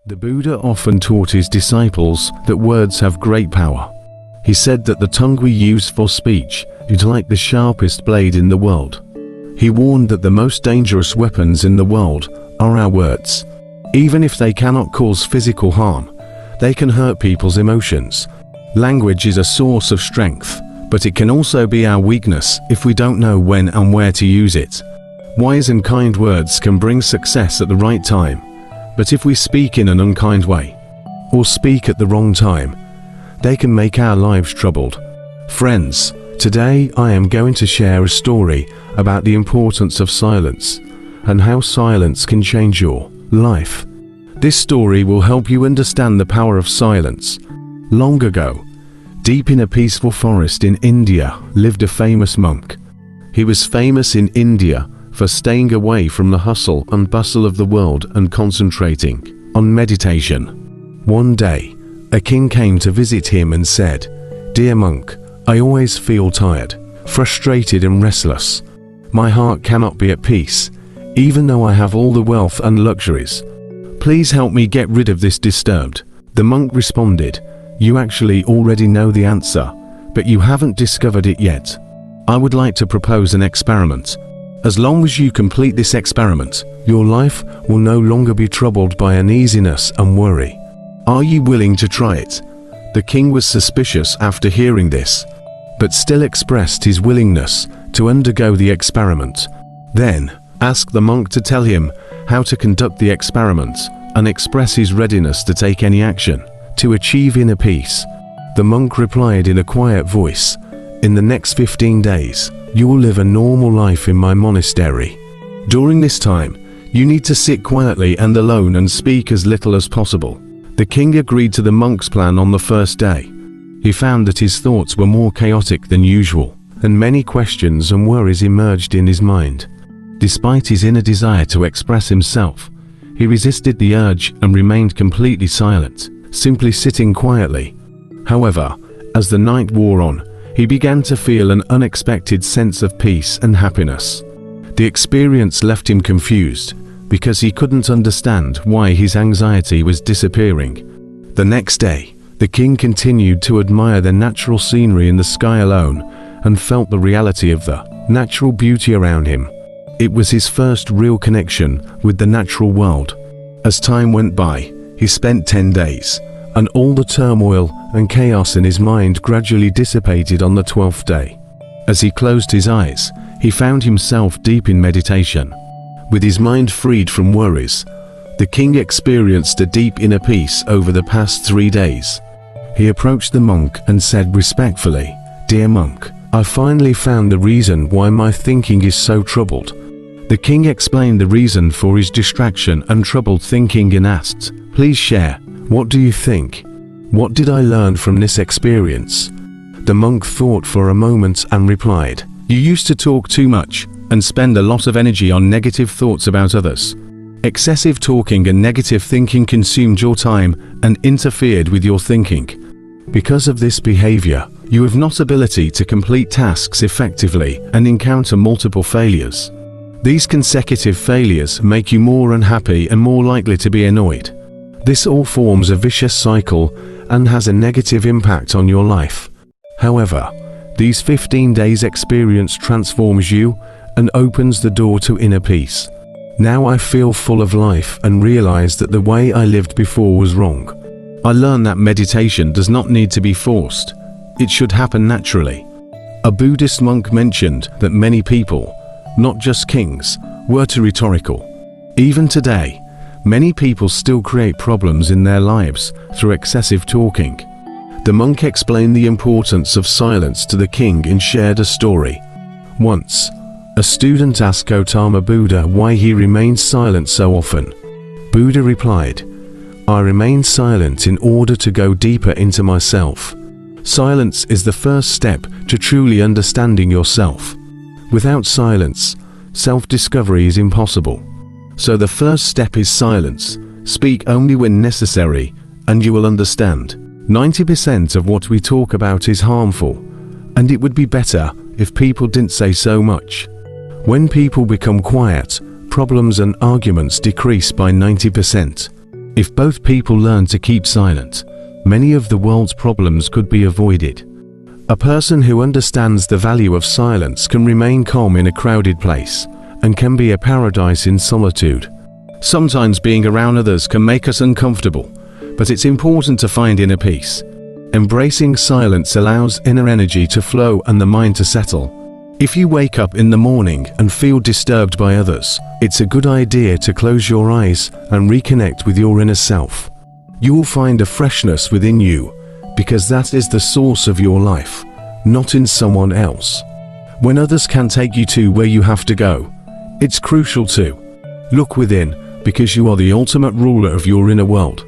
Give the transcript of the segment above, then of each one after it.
The Buddha often taught his disciples that words have great power. He said that the tongue we use for speech is like the sharpest blade in the world. He warned that the most dangerous weapons in the world are our words. Even if they cannot cause physical harm, they can hurt people's emotions. Language is a source of strength, but it can also be our weakness if we don't know when and where to use it. Wise and kind words can bring success at the right time. But if we speak in an unkind way, or speak at the wrong time, they can make our lives troubled. Friends, today I am going to share a story about the importance of silence and how silence can change your life. This story will help you understand the power of silence. Long ago, deep in a peaceful forest in India, lived a famous monk. He was famous in India for staying away from the hustle and bustle of the world and concentrating on meditation. One day, a king came to visit him and said, "Dear monk, I always feel tired, frustrated and restless. My heart cannot be at peace, even though I have all the wealth and luxuries. Please help me get rid of this disturbed." The monk responded, "You actually already know the answer, but you haven't discovered it yet. I would like to propose an experiment. As long as you complete this experiment, your life will no longer be troubled by uneasiness and worry. Are you willing to try it?" The king was suspicious after hearing this, but still expressed his willingness to undergo the experiment. Then, asked the monk to tell him how to conduct the experiment and express his readiness to take any action to achieve inner peace. The monk replied in a quiet voice, "In the next 15 days, you will live a normal life in my monastery. During this time, you need to sit quietly and alone and speak as little as possible." The king agreed to the monk's plan on the first day. He found that his thoughts were more chaotic than usual, and many questions and worries emerged in his mind. Despite his inner desire to express himself, he resisted the urge and remained completely silent, simply sitting quietly. However, as the night wore on, he began to feel an unexpected sense of peace and happiness. The experience left him confused because he couldn't understand why his anxiety was disappearing. The next day, the king continued to admire the natural scenery in the sky alone and felt the reality of the natural beauty around him. It was his first real connection with the natural world. As time went by, he spent 10 days, and all the turmoil and chaos in his mind gradually dissipated on the 12th day. As he closed his eyes, he found himself deep in meditation. With his mind freed from worries, the king experienced a deep inner peace over the past 3 days. He approached the monk and said respectfully, "Dear monk, I finally found the reason why my thinking is so troubled." The king explained the reason for his distraction and troubled thinking and asked, "Please share. What do you think? What did I learn from this experience?" The monk thought for a moment and replied, "You used to talk too much and spend a lot of energy on negative thoughts about others. Excessive talking and negative thinking consumed your time and interfered with your thinking. Because of this behavior, you have not ability to complete tasks effectively and encounter multiple failures. These consecutive failures make you more unhappy and more likely to be annoyed. This all forms a vicious cycle and has a negative impact on your life. However, these 15 days experience transforms you and opens the door to inner peace. Now I feel full of life and realize that the way I lived before was wrong. I learned that meditation does not need to be forced. It should happen naturally." A Buddhist monk mentioned that many people, not just kings, were too rhetorical. Even today, many people still create problems in their lives through excessive talking. The monk explained the importance of silence to the king and shared a story. Once, a student asked Gautama Buddha why he remained silent so often. Buddha replied, "I remain silent in order to go deeper into myself. Silence is the first step to truly understanding yourself. Without silence, self-discovery is impossible. So the first step is silence. Speak only when necessary, and you will understand. 90% of what we talk about is harmful, and it would be better if people didn't say so much. When people become quiet, problems and arguments decrease by 90%. If both people learn to keep silent, many of the world's problems could be avoided. A person who understands the value of silence can remain calm in a crowded place, and can be a paradise in solitude. Sometimes being around others can make us uncomfortable, but it's important to find inner peace. Embracing silence allows inner energy to flow and the mind to settle. If you wake up in the morning and feel disturbed by others, it's a good idea to close your eyes and reconnect with your inner self. You will find a freshness within you, because that is the source of your life, not in someone else. When others can take you to where you have to go, it's crucial to look within, because you are the ultimate ruler of your inner world.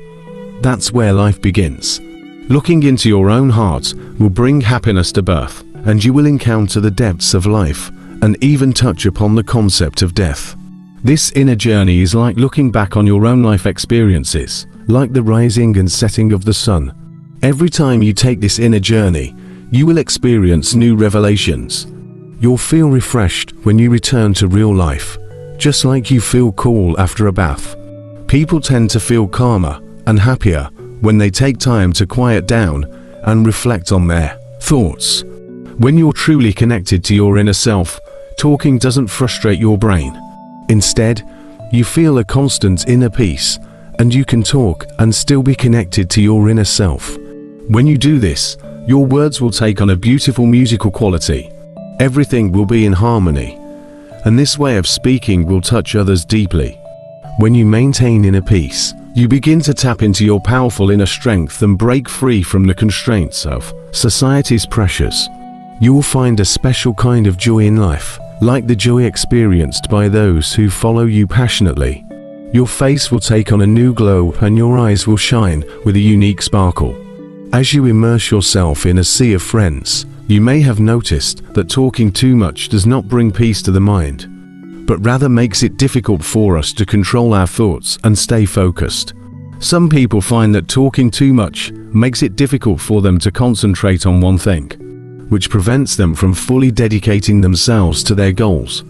That's where life begins. Looking into your own heart will bring happiness to birth, and you will encounter the depths of life, and even touch upon the concept of death. This inner journey is like looking back on your own life experiences, like the rising and setting of the sun. Every time you take this inner journey, you will experience new revelations. You'll feel refreshed when you return to real life, just like you feel cool after a bath. People tend to feel calmer and happier when they take time to quiet down and reflect on their thoughts. When you're truly connected to your inner self, talking doesn't frustrate your brain. Instead, you feel a constant inner peace, and you can talk and still be connected to your inner self. When you do this, your words will take on a beautiful musical quality. Everything will be in harmony, and this way of speaking will touch others deeply. When you maintain inner peace, you begin to tap into your powerful inner strength and break free from the constraints of society's pressures. You will find a special kind of joy in life, like the joy experienced by those who follow you passionately. Your face will take on a new glow and your eyes will shine with a unique sparkle. As you immerse yourself in a sea of friends, you may have noticed that talking too much does not bring peace to the mind, but rather makes it difficult for us to control our thoughts and stay focused. Some people find that talking too much makes it difficult for them to concentrate on one thing, which prevents them from fully dedicating themselves to their goals,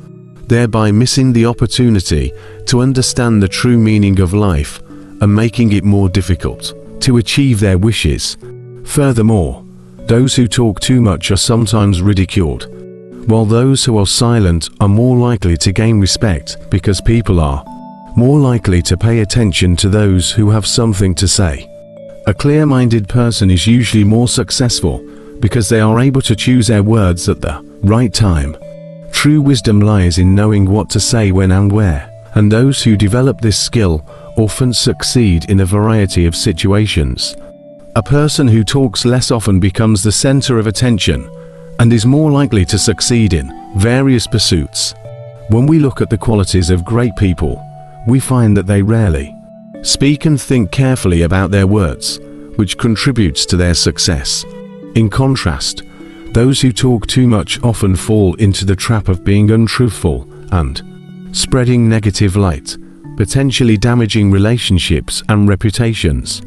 thereby missing the opportunity to understand the true meaning of life and making it more difficult to achieve their wishes. Furthermore, those who talk too much are sometimes ridiculed, while those who are silent are more likely to gain respect because people are more likely to pay attention to those who have something to say. A clear-minded person is usually more successful because they are able to choose their words at the right time. True wisdom lies in knowing what to say when and where, and those who develop this skill often succeed in a variety of situations. A person who talks less often becomes the center of attention and is more likely to succeed in various pursuits. When we look at the qualities of great people, we find that they rarely speak and think carefully about their words, which contributes to their success. In contrast, those who talk too much often fall into the trap of being untruthful and spreading negative light, potentially damaging relationships and reputations.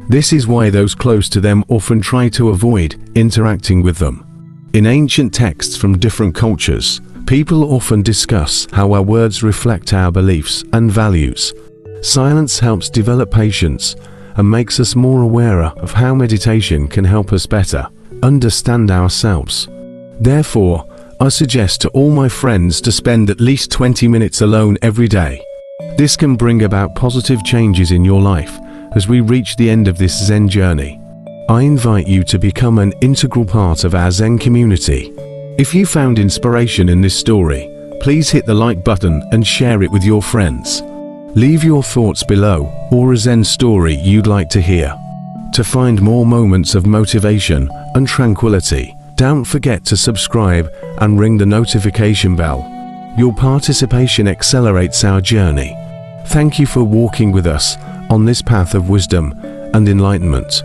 This is why those close to them often try to avoid interacting with them. In ancient texts from different cultures, people often discuss how our words reflect our beliefs and values. Silence helps develop patience and makes us more aware of how meditation can help us better understand ourselves. Therefore, I suggest to all my friends to spend at least 20 minutes alone every day. This can bring about positive changes in your life as we reach the end of this Zen journey. I invite you to become an integral part of our Zen community. If you found inspiration in this story, please hit the like button and share it with your friends. Leave your thoughts below or a Zen story you'd like to hear. To find more moments of motivation and tranquility, don't forget to subscribe and ring the notification bell. Your participation accelerates our journey. Thank you for walking with us on this path of wisdom and enlightenment.